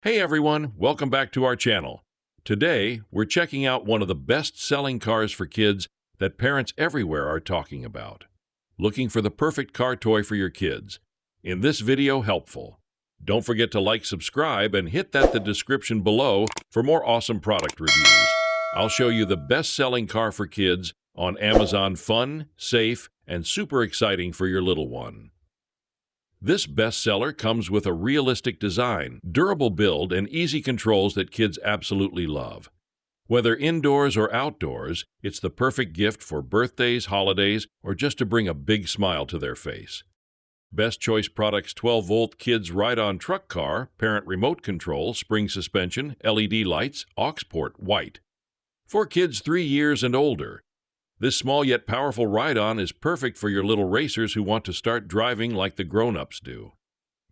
Hey everyone, welcome back to our channel. Today, we're checking out one of the best-selling cars for kids that parents everywhere are talking about. Looking for the perfect car toy for your kids? In this video, helpful. Don't forget to like, subscribe, and hit the description below for more awesome product reviews. I'll show you the best-selling car for kids on Amazon, fun, safe, and super exciting for your little one. This bestseller comes with a realistic design, durable build, and easy controls that kids absolutely love. Whether indoors or outdoors, it's the perfect gift for birthdays, holidays, or just to bring a big smile to their face. Best Choice Products 12-volt kids ride-on truck car, parent remote control, spring suspension, LED lights, aux port, white. For kids 3 years and older. This small yet powerful ride-on is perfect for your little racers who want to start driving like the grown-ups do.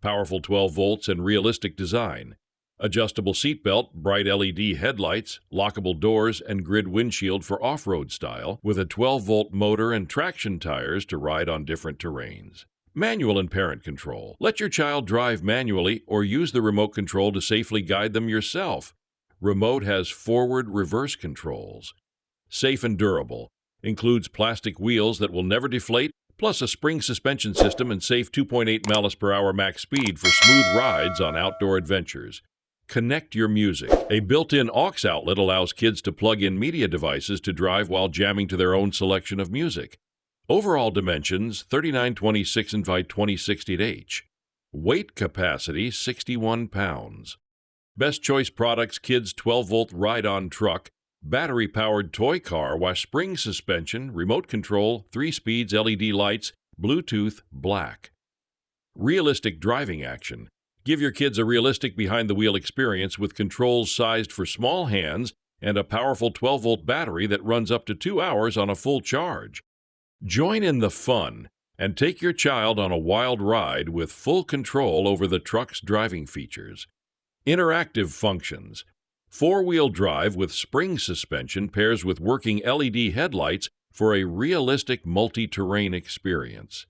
Powerful 12 volts and realistic design. Adjustable seatbelt, bright LED headlights, lockable doors, and grid windshield for off-road style, with a 12-volt motor and traction tires to ride on different terrains. Manual and parent control. Let your child drive manually or use the remote control to safely guide them yourself. Remote has forward-reverse controls. Safe and durable. Includes plastic wheels that will never deflate, plus a spring suspension system and safe 2.8 mph max speed for smooth rides on outdoor adventures. Connect your music. A built-in aux outlet allows kids to plug in media devices to drive while jamming to their own selection of music. Overall dimensions 39/26 by 20/60 Weight capacity 61 pounds. Best Choice Products Kids 12-volt ride-on truck. Battery-powered toy car with spring suspension, remote control, 3 speeds, LED lights, Bluetooth, black. Realistic driving action. Give your kids a realistic behind-the-wheel experience with controls sized for small hands and a powerful 12-volt battery that runs up to 2 hours on a full charge. Join in the fun and take your child on a wild ride with full control over the truck's driving features. Interactive functions. 4-wheel drive with spring suspension pairs with working LED headlights for a realistic multi-terrain experience.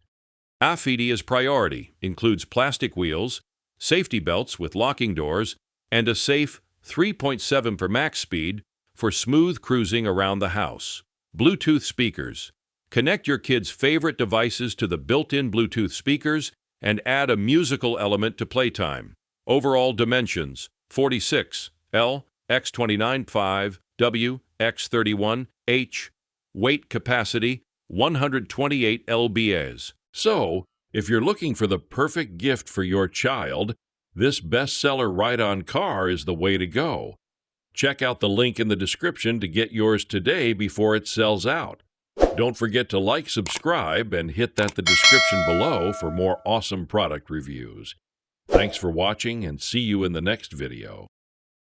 AFIDI is priority, includes plastic wheels, safety belts with locking doors, and a safe 3.7 per max speed for smooth cruising around the house. Bluetooth speakers. Connect your kids' favorite devices to the built-in Bluetooth speakers and add a musical element to playtime. Overall dimensions 46 L x 29.5 W x 31 H. Weight capacity 128 lbs. So, if you're looking for the perfect gift for your child, this bestseller ride-on car is the way to go. Check out the link in the description to get yours today before it sells out. Don't forget to like, subscribe, and hit the description below for more awesome product reviews. Thanks for watching and see you in the next video.